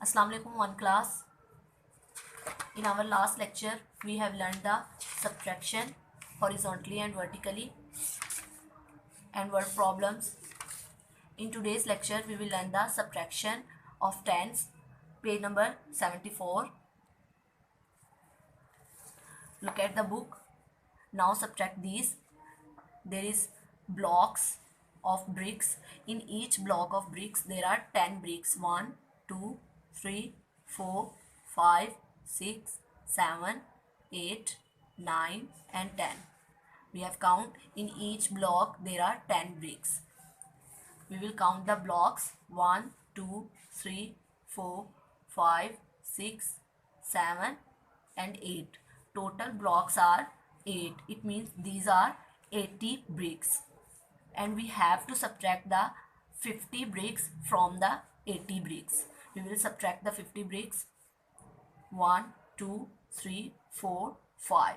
Assalamu alaikum one class. In our last lecture we have learned the subtraction horizontally and vertically and word problems. In today's lecture we will learn the subtraction of tens, page number 74. Look at the book. Now subtract these. There is blocks of bricks. In each block of bricks there are 10 bricks. 1, 2, 3, 4, 5, 6, 7, 8, 9 and 10. We have count in each block there are 10 bricks. We will count the blocks 1, 2, 3, 4, 5, 6, 7 and 8. Total blocks are 8. It means these are 80 bricks. And we have to subtract the 50 bricks from the 80 bricks. We will subtract the 50 bricks. 1, 2, 3, 4, 5.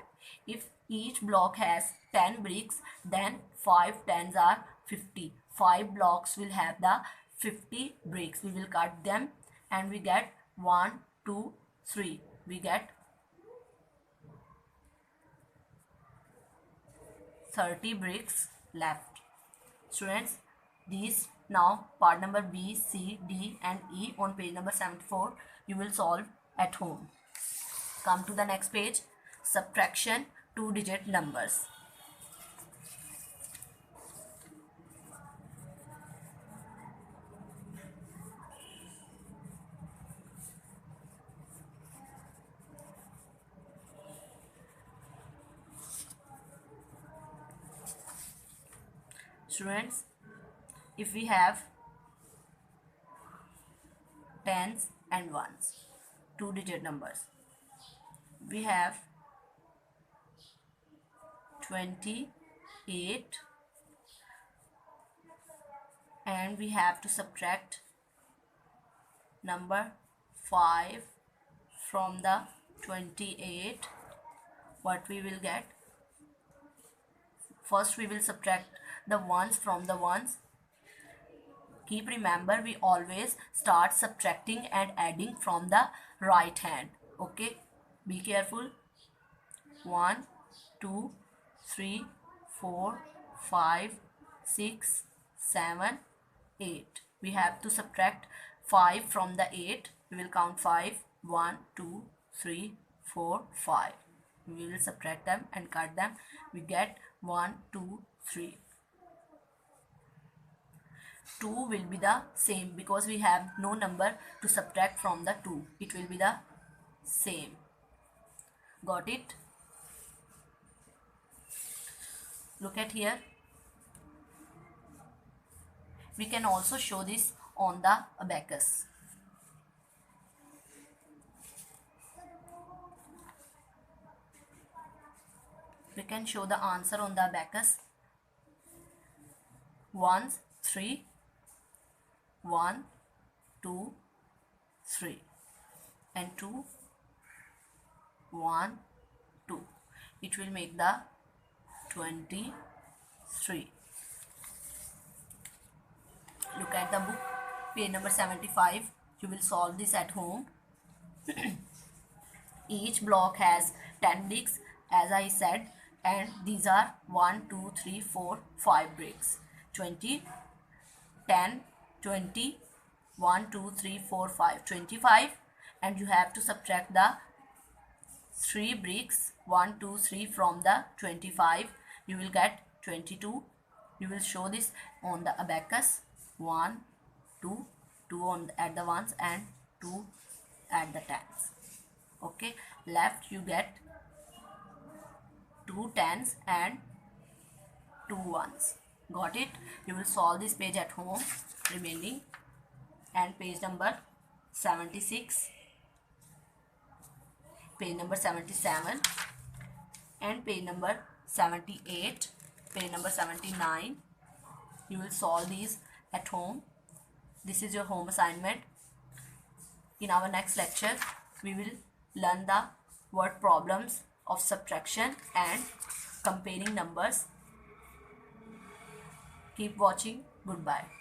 If each block has 10 bricks, then 5 tens are 50. 5 blocks will have the 50 bricks. We will cut them and we get 1, 2, 3. We get 30 bricks left. Students, these now part number B, C, D and E on page number 74 you will solve at home. Come to the next page. Subtraction 2-digit numbers. Students, if we have tens and ones, 2-digit numbers, we have 28 and we have to subtract number 5 from the 28. What we will get? First we will subtract the ones from the ones. Keep remember, we always start subtracting and adding from the right hand. Okay, be careful. 1, 2, 3, 4, 5, 6, 7, 8. We have to subtract 5 from the 8. We will count 5. 1, 2, 3, 4, 5. We will subtract them and cut them. We get 1, 2, 3. 2 will be the same because we have no number to subtract from the 2. It will be the same. Got it? Look at here. We can also show this on the abacus. We can show the answer on the abacus. 1, 3, 1, 2, 3 and 2, 1, 2. It will make the 23. Look at the book, page number 75. You will solve this at home. Each block has 10 bricks as I said, and these are 1, 2, 3, 4, 5 bricks. 20, 10, 20, 1, 2, 3, 4, 5, 25, and you have to subtract the 3 bricks 1, 2, 3 from the 25. You will get 22. You will show this on the abacus. 1, 2, 2 at the ones and 2 at the tens. Okay, left you get 2 tens and 2 ones. Got it? You will solve this page at home remaining, and page number 76, page number 77 and page number 78, page number 79. You will solve these at home. This is your home assignment. In our next lecture we will learn the word problems of subtraction and comparing numbers. Keep watching. Goodbye.